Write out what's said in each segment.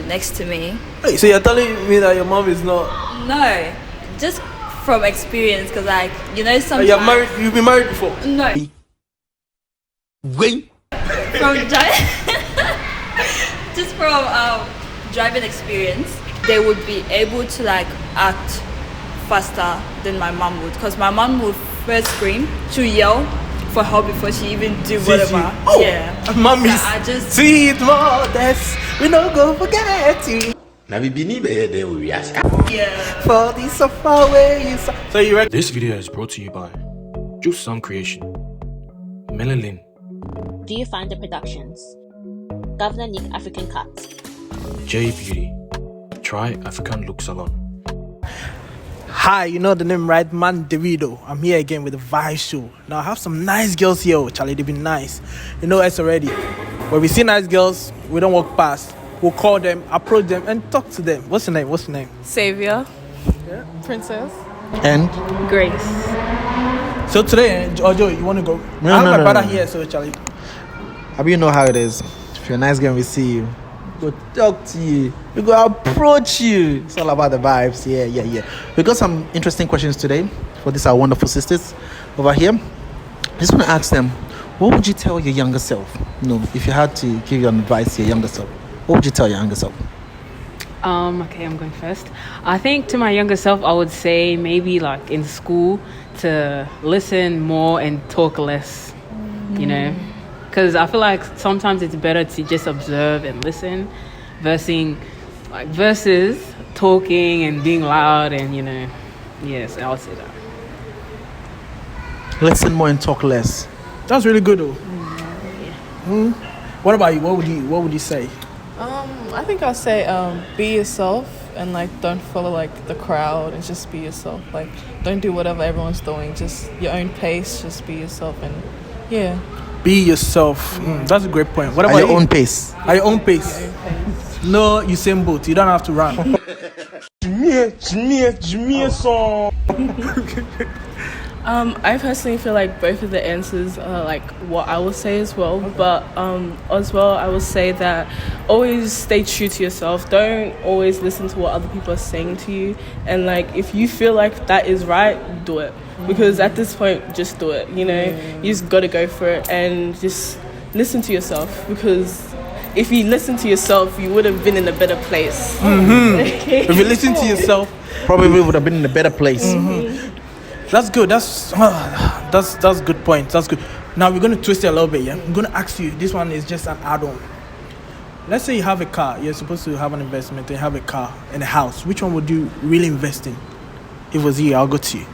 next to me. Hey, so you're telling me that your mom is not... No, just from experience, because sometimes... You're married, you've been married before? No. Wait. From driving... just from driving experience, they would be able to act faster than my mom would, because my mom would first scream, she'll yell for help before she even do whatever. Oh, yeah. Mommy, so I just sweet mothers, we don't go forget you. Yeah. For this so far away. So you reckon? This video is brought to you by Juice Sound Creation, Melalin, Do You Find the Productions, Governor Nick African Cuts, J Beauty, Try African Look Salon. Hi, you know the name, right? Man Davido. I'm here again with the Vibe Show. Now I have some nice girls here. Oh, Charlie, they've been nice. You know us already. When we see nice girls, we don't walk past. We'll call them, approach them, and talk to them. What's your name? What's your name? Savior. Yeah. Princess. And? Grace. So today, Jojo, you want to go? No, I have no, my no, brother no. here, so Charlie. You know how it is. If you're a nice girl, we see you. We go talk to you. We go approach you. It's all about the vibes. Yeah. We got some interesting questions today for these our wonderful sisters over here. I just want to ask them, what would you tell your younger self? If you had to give your advice to your younger self, what would you tell your younger self? Okay, I'm going first. I think to my younger self, I would say maybe in school to listen more and talk less, because I feel like sometimes it's better to just observe and listen versus talking and being loud and, yes, I would say that. Listen more and talk less. That's really good, though. Yeah. What about you? What would you say? I think I'll say be yourself and don't follow the crowd and just be yourself. Don't do whatever everyone's doing. Just your own pace. Just be yourself and yeah. Be yourself. That's a great point. What about your own pace? At your own pace. No, you same boat. You don't have to run. I personally feel like both of the answers are what I will say as well. But as well, I will say that always stay true to yourself. Don't always listen to what other people are saying to you. And if you feel like that is right, do it. Because at this point, just do it. You just got to go for it and just listen to yourself. Because if you listen to yourself, you would have been in a better place. If you listen to yourself, probably would have been in a better place. That's good. That's good point. That's good. Now we're going to twist it a little bit. Yeah, I'm going to ask you. This one is just an add-on. Let's say you have a car. You're supposed to have an investment. You have a car and a house. Which one would you really invest in? If it was you, I'll go to you.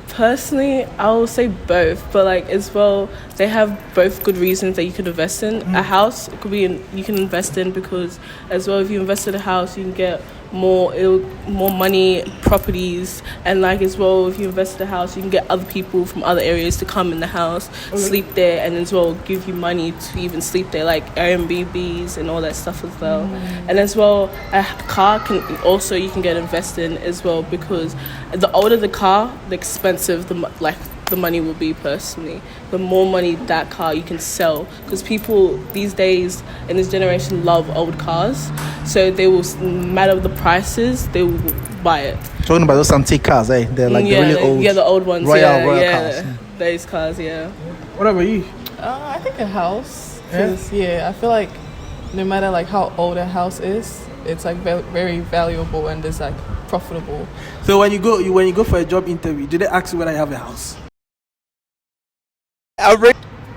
Personally, I will say both, but as well, they have both good reasons that you could invest in. A house could be you can invest in because as well, if you invest in a house, you can get more money, properties, and as well, if you invest in a house, you can get other people from other areas to come in the house, sleep there, and as well give you money to even sleep there, Airbnbs and all that stuff as well. And as well, a car you can get invested in as well because the older the car, the expensive the money will be personally. The more money that car you can sell, because people these days in this generation love old cars, so they will, no matter the prices, they will buy it. Talking about those antique cars, eh? They're the really old. Yeah, the old ones. Royal cars. cars. Those cars, yeah. What about you? I think a house. Cause I feel like no matter how old a house is, it's very valuable and it's profitable. So when you go for a job interview, do they ask you whether you have a house?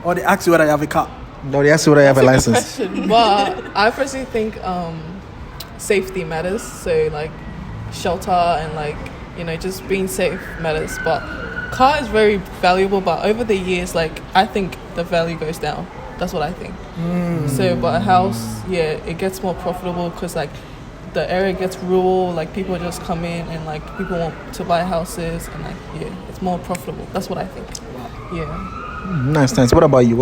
Or they ask you whether you have a car? No, they ask you whether you have a license. But I personally think safety matters. So shelter and just being safe matters. But car is very valuable. But over the years, I think the value goes down. That's what I think. So, but a house, it gets more profitable because the area gets rural. People just come in and people want to buy houses and it's more profitable. That's what I think. Yeah. Nice. What about you?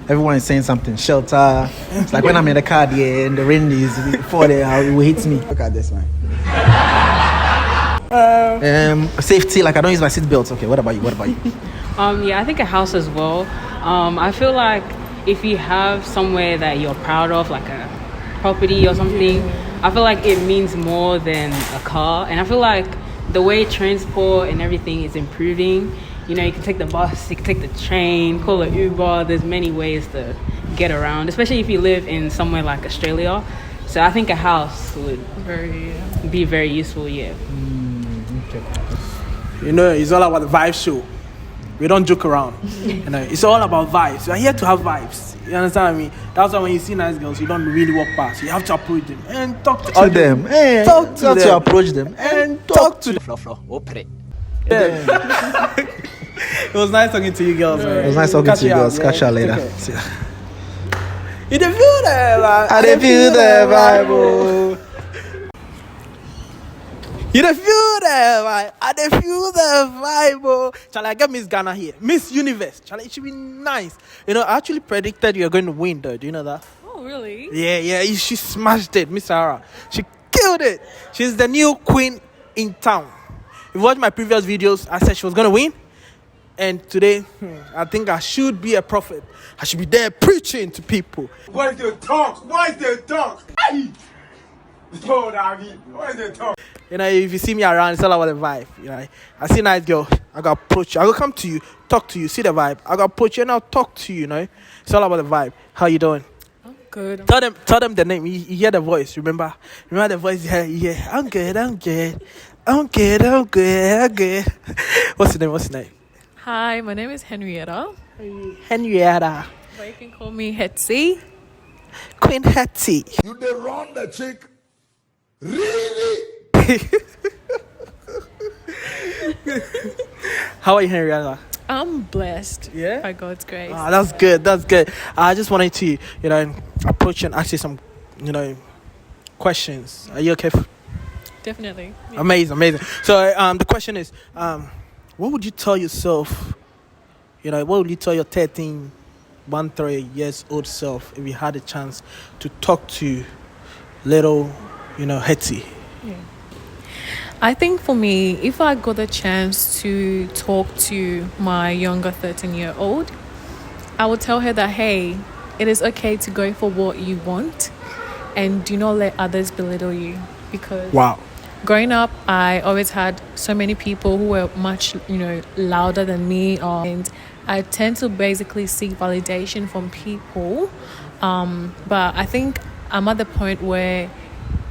Everyone is saying something. Shelter. It's when I'm in the car and the rain is falling, it will hit me. Look at this, man. Safety. I don't use my seatbelt. Okay. What about you? Yeah, I think a house as well. I feel like if you have somewhere that you're proud of, like a property or something, I feel like it means more than a car. And I feel like the way transport and everything is improving, you know, you can take the bus, you can take the train, call it Uber. There's many ways to get around, especially if you live in somewhere like Australia. So I think a house would be very useful, yeah. Okay. You know, it's all about the vibe show. We don't joke around. You know, it's all about vibes. We're here to have vibes. You understand what I mean? That's why when you see nice girls, you don't really walk past. You have to approach them and talk to them. Hey, talk to them. To approach them and talk to them. Yeah. It was nice talking to you girls, man. It was nice talking to you girls. Catch you later. You dey feel the vibe. I dey feel the vibe. Oh. You dey feel the vibe. I dey feel the vibe. Oh. Shall I get Miss Ghana here? Miss Universe. Shall it should be nice. You know, I actually predicted you're going to win though. Do you know that? Oh, really? Yeah. She smashed it, Miss Sahara. She killed it. She's the new queen in town. If you watch my previous videos, I said she was going to win. And today, I think I should be a prophet. I should be there preaching to people. What's the talk? Hey! What's the talk? You know, if you see me around, it's all about the vibe. You know, I see a nice girl, I gotta approach you. I go come to you, talk to you, see the vibe. I gotta approach you and I'll talk to you, you know. It's all about the vibe. How you doing? I'm good. Tell them the name. You hear the voice, remember? Remember the voice? Yeah. I'm good. What's the name? Hi, my name is Henrietta. Henrietta. But you can call me Hetzi. Queen Hetty. You dey run the chick? Really? How are you, Henrietta? I'm blessed. Yeah? By God's grace. Ah, that's good. I just wanted to, you know, approach you and ask you some, you know, questions. Are you okay? Definitely. Yeah. Amazing. So the question is, what would you tell yourself, you know, what would you tell your 13 years old self if you had a chance to talk to little, you know, Hetty? Yeah. I think for me, if I got the chance to talk to my younger 13-year-old, I would tell her that, hey, it is okay to go for what you want and do not let others belittle you. Because growing up, I always had so many people who were much, you know, louder than me, and I tend to basically seek validation from people. But I think I'm at the point where,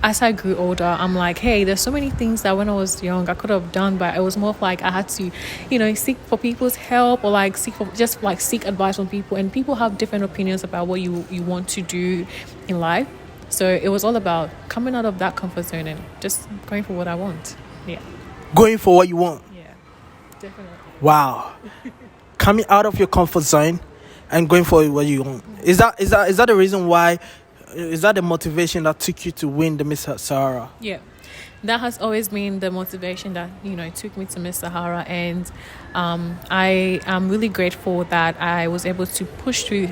as I grew older, I'm like, hey, there's so many things that when I was young I could have done, but it was more of like I had to, you know, seek for people's help or like seek advice from people, and people have different opinions about what you want to do in life. So it was all about coming out of that comfort zone and just going for what I want. Yeah. Going for what you want. Yeah, definitely. Wow. Coming out of your comfort zone and going for what you want. Is that the reason why? Is that the motivation that took you to win the Miss Sahara? Yeah. That has always been the motivation that, you know, took me to Miss Sahara, and I am really grateful that I was able to push through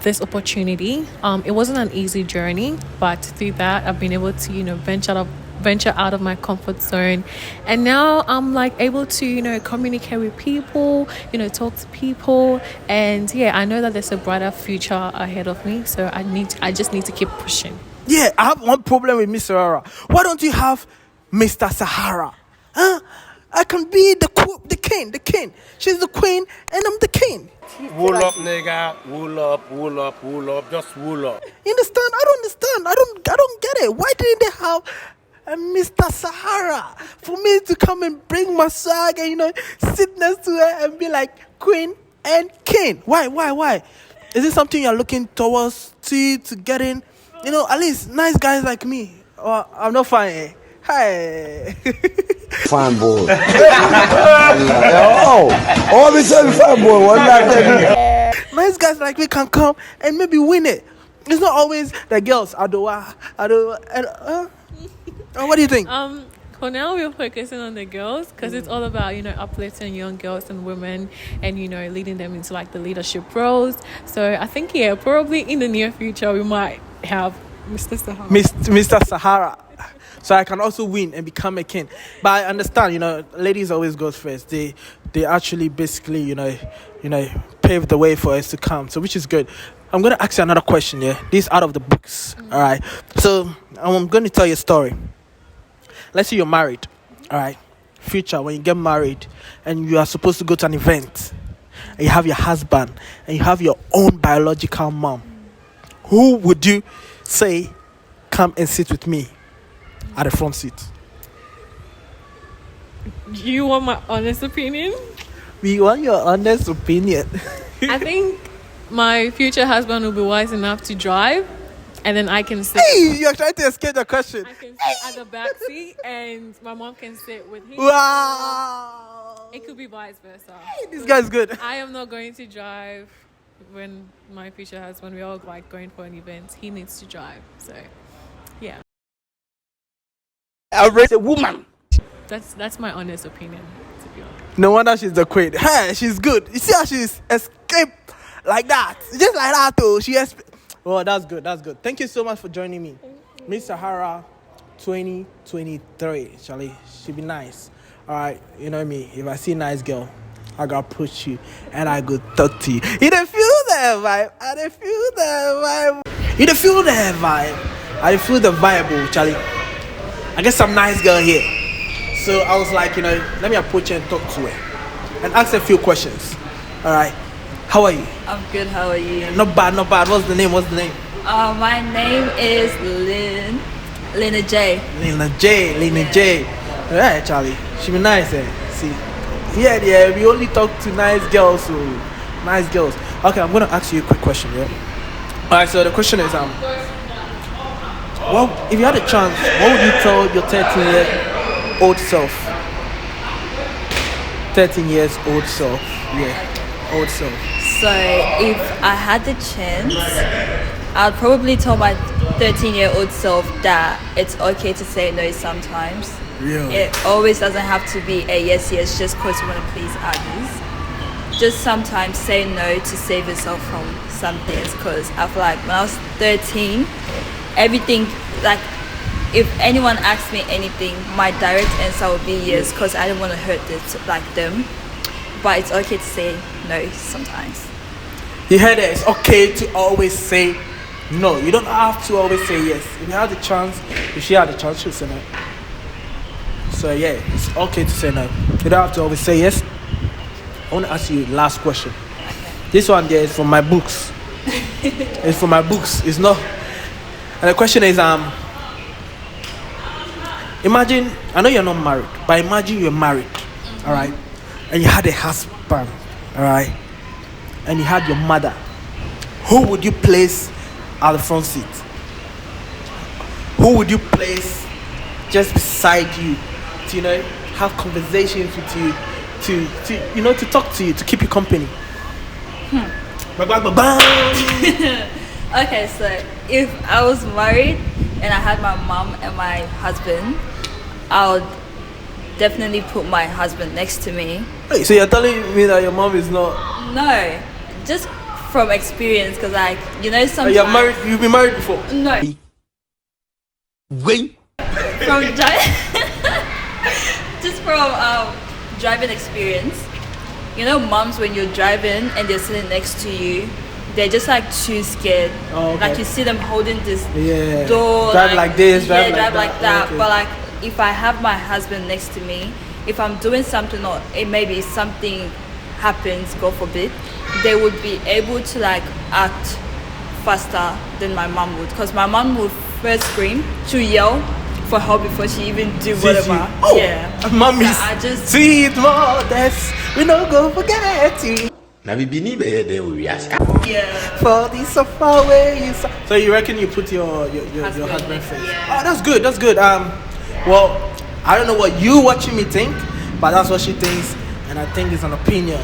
this opportunity. It wasn't an easy journey, but through that I've been able to, you know, venture out of my comfort zone, and now I'm like able to, you know, communicate with people, you know, talk to people, and yeah, I know that there's a brighter future ahead of me, so I just need to keep pushing. Yeah, I have one problem with Miss Sahara. Why don't you have Mr. Sahara? Huh? I can be the king. She's the queen and I'm the king. Wool up, nigga. Wool up. Just wool up. You understand? I don't understand. I don't get it. Why didn't they have a Mr. Sahara for me to come and bring my swag and, you know, sit next to her and be like queen and king? Why? Is it something you're looking towards to get in? You know, at least nice guys like me. Or I'm not fine. Eh? Hi. Fine boy. All this other fine boy. What not Nice guys like me can come and maybe win it. It's not always the girls. What do you think? For now, we're focusing on the girls because it's all about, you know, uplifting young girls and women and, you know, leading them into like the leadership roles. So I think, yeah, probably in the near future we might have Mr. Sahara. Mr. Sahara. so I can also win and become a king. But I understand, ladies always goes first. They actually basically, pave the way for us to come. So which is good. I'm gonna ask you another question. Yeah, this is out of the books. All right. So I'm going to tell you a story. Let's say you're married. All right. Future, when you get married and you are supposed to go to an event, and you have your husband and you have your own biological mom, who would you say come and sit with me at the front seat? You want my honest opinion? We want your honest opinion. I think my future husband will be wise enough to drive, and then I can sit. Hey, you're trying to escape the question. I can sit at the back seat, and my mom can sit with him. Wow. It could be vice versa. Hey, this guy's good. I am not going to drive when my future husband, we're all like going for an event. He needs to drive. So, yeah. I raised a woman. That's my honest opinion, to be honest. No wonder she's the queen. Hey, she's good. You see how she's escaped like that? Just like that, though. Oh, that's good. That's good. Thank you so much for joining me. Miss Sahara 2023. Charlie, she be nice. All right, you know me. If I see a nice girl, I gotta approach you and I go talk to you. You don't feel that vibe. I don't feel that vibe. You don't feel that vibe. I feel the vibe, oh, Charlie. I get some nice girl here. So I was like, let me approach her and talk to her and ask her a few questions. All right. How are you? I'm good. How are you? Not bad, not bad. What's the name? My name is Lena J. Lena J. All right, Charlie. She be nice, eh? See, yeah. We only talk to nice girls, so nice girls. Okay, I'm gonna ask you a quick question, yeah. All right. So the question is, well, if you had a chance, what would you tell your 13-year-old self? 13 years old self, yeah, old self. So if I had the chance, I'd probably tell my 13-year-old self that it's okay to say no sometimes. Really? It always doesn't have to be a yes just because you want to please others. Just sometimes say no to save yourself from some things, because I feel like when I was 13, everything, like if anyone asked me anything, my direct answer would be yes, because I didn't want to hurt them. But it's okay to say no sometimes. You heard it. It's okay to always say no. You don't have to always say yes. If you have the chance, if she had the chance, she'll say no. So yeah, it's okay to say no. You don't have to always say yes. I want to ask you last question. This one there is from my books. It's from my books. It's not. And the question is, imagine, I know you're not married, but imagine you're married, all right, and you had a husband, all right, and you had your mother. Who would you place at the front seat? Who would you place just beside you to, have conversations with you, to talk to you, to keep you company? Okay, so if I was married and I had my mom and my husband, I would definitely put my husband next to me. Hey, so you're telling me that your mom is not? No, just from experience, because sometimes you're married. You've been married before? No. Wait. Just from driving experience. Moms, when you're driving and they're sitting next to you, they're just like too scared. Oh, okay. Like you see them holding this Yeah. door. Drive like this, drive like that. Okay. But like if I have my husband next to me, if I'm doing something or maybe something happens, God forbid, they would be able to like act faster than my mom would. Because my mom would first scream, she'll yell for her before she even do whatever. Oh, yeah. Mommy's So I just sweet mothers, we no go forget you. yeah. For the sofa where you so you reckon you put your husband first? Yeah. Oh, that's good. That's good. Well, I don't know what you watching me think, but that's what she thinks, and I think it's an opinion.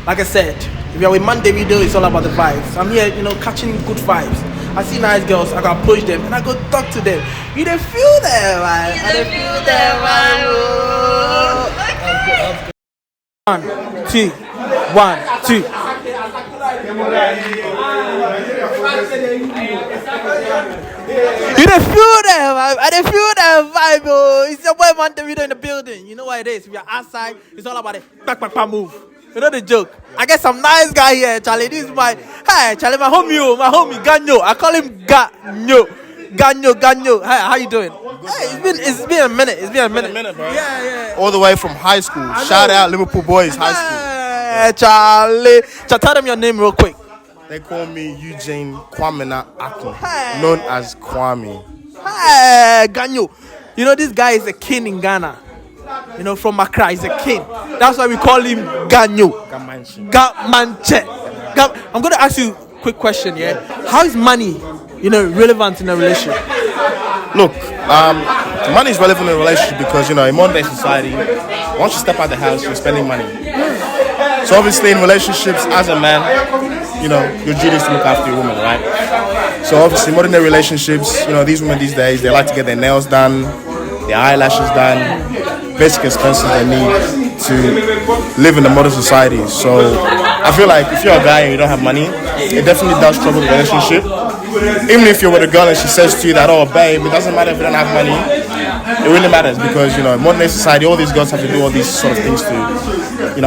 Like I said, if you're with Man Davido, it's all about the vibes. I'm here, catching good vibes. I see nice girls, I can approach them and I go talk to them. You don't feel that vibe. I don't feel that vibe. 1, 2, 1, 2. You don't feel that vibe. I don't feel that vibe, oh. It's your boy Montevideo in the building. You know what it is. If you're outside, it's all about it. Back, move. You know the joke. I get some nice guy here, Charlie. This is my Charlie, my homie, Ganyo. I call him Ganyo. Hi, how you doing? Hey, it's been a minute. It's been a minute, bro. Yeah. All the way from high school. Shout out Liverpool boys, high school. Hey, Charlie. Tell them your name real quick. They call me Eugene Kwamena Akon, known as Kwame. Hey, Ganyo. You know, this guy is a king in Ghana. You know, from Accra, he's a king. That's why we call him Ganyo. Gamanche. I'm going to ask you a quick question, yeah? How is money, relevant in a relationship? Look, money is relevant in a relationship because, in modern day society, once you step out the house, you're spending money. So obviously in relationships, as a man, your duty is to look after your woman, right? So obviously modern day relationships, these women these days, they like to get their nails done, their eyelashes done, basic expenses they need to live in the modern society. So I feel like if you're a guy and you don't have money, it definitely does trouble the relationship. Even if you're with a girl and she says to you that, oh babe, it doesn't matter if you don't have money, it really matters because, in modern day society, all these girls have to do all these sort of things to,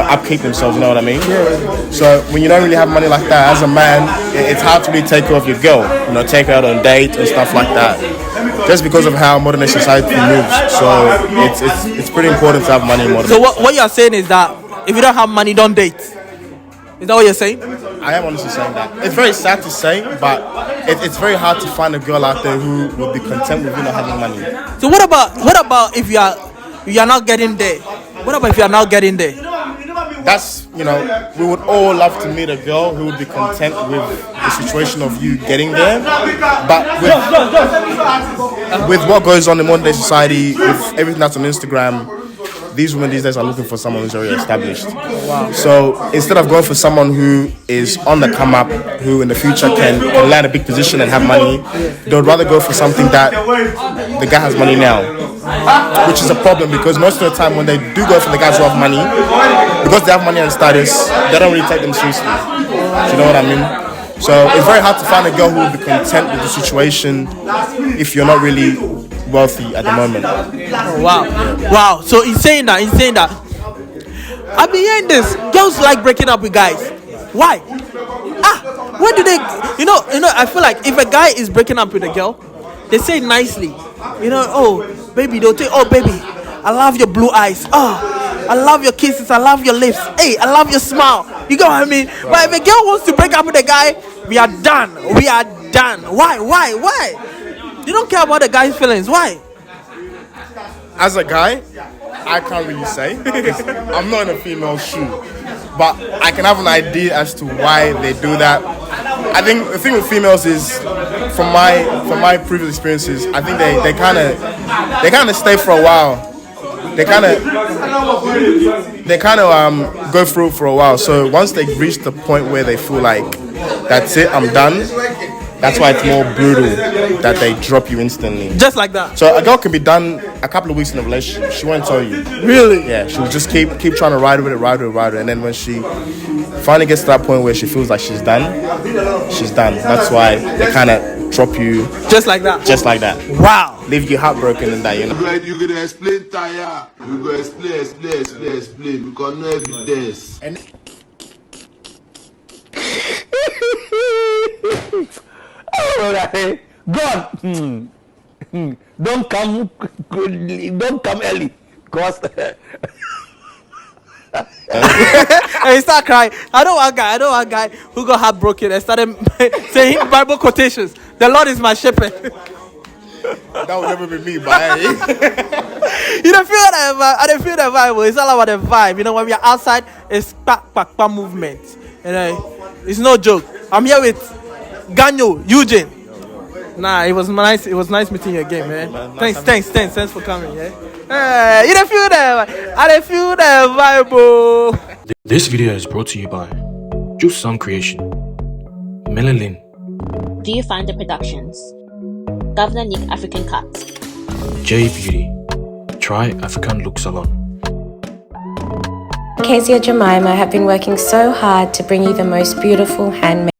upkeep themselves, you know what I mean? So when you don't really have money like that, as a man, it's hard to really take care of your girl, take her out on dates and stuff like that. Just because of how modern day society moves. So it's pretty important to have money in modern So what you're saying is that if you don't have money, don't date. Is that what you're saying? I am honestly saying that. It's very sad to say, but it's very hard to find a girl out there who will be content with you not having money. So what about if you are not getting there? What about if you are not getting there? That's, we would all love to meet a girl who would be content with the situation of you getting there. But with what goes on in modern day society, with everything that's on Instagram, these women these days are looking for someone who's already established. Wow. So instead of going for someone who is on the come up, who in the future can land a big position and have money, they would rather go for something that the guy has money now. Which is a problem because most of the time when they do go for the guys who have money, because they have money and status, they don't really take them seriously. Do you know what I mean? So it's very hard to find a girl who will be content with the situation if you're not really wealthy at the moment. Oh, wow. So he's saying that I've been hearing this. Girls like breaking up with guys. Why? Where do they I feel like if a guy is breaking up with a girl, they say it nicely. Oh baby, they'll say, oh baby, I love your blue eyes. Oh, I love your kisses, I love your lips. Hey, I love your smile. You get what I mean? But if a girl wants to break up with a guy, we are done. Why? You don't care about the guy's feelings. Why? As a guy, I can't really say. I'm not in a female shoe. But I can have an idea as to why they do that. I think the thing with females is, from my previous experiences, I think they kind of stay for a while. They kind of go through it for a while. So once they reach the point where they feel like that's it, I'm done. That's why it's more brutal that they drop you instantly. Just like that. So a girl can be done a couple of weeks in a relationship. She won't tell you. Really? Yeah, she'll just keep trying to ride with it. And then when she finally gets to that point where she feels like she's done. That's why they kind of drop you. Just like that? Just like that. Wow. Leave you heartbroken and that, You gonna explain tire. You go explain. Because no evidence. God, don't come early, cause and he start crying. I know one guy who got heartbroken and started saying Bible quotations. The Lord is my shepherd. That would never be me, but you don't feel that vibe. I don't feel that vibe. It's all about the vibe. When we are outside, it's pa movement. It's no joke. I'm here with Ganyo, Eugene. Nah, it was nice. It was nice meeting you again, man. Thanks for coming. Yeah. You don't feel that. I don't feel that vibe. Oh. This video is brought to you by Juice Sound Creation, Melalin, Do You Find the Productions, Governor Nick African Cuts, J Beauty, Try African Look Salon. Kezia Jemima have been working so hard to bring you the most beautiful handmade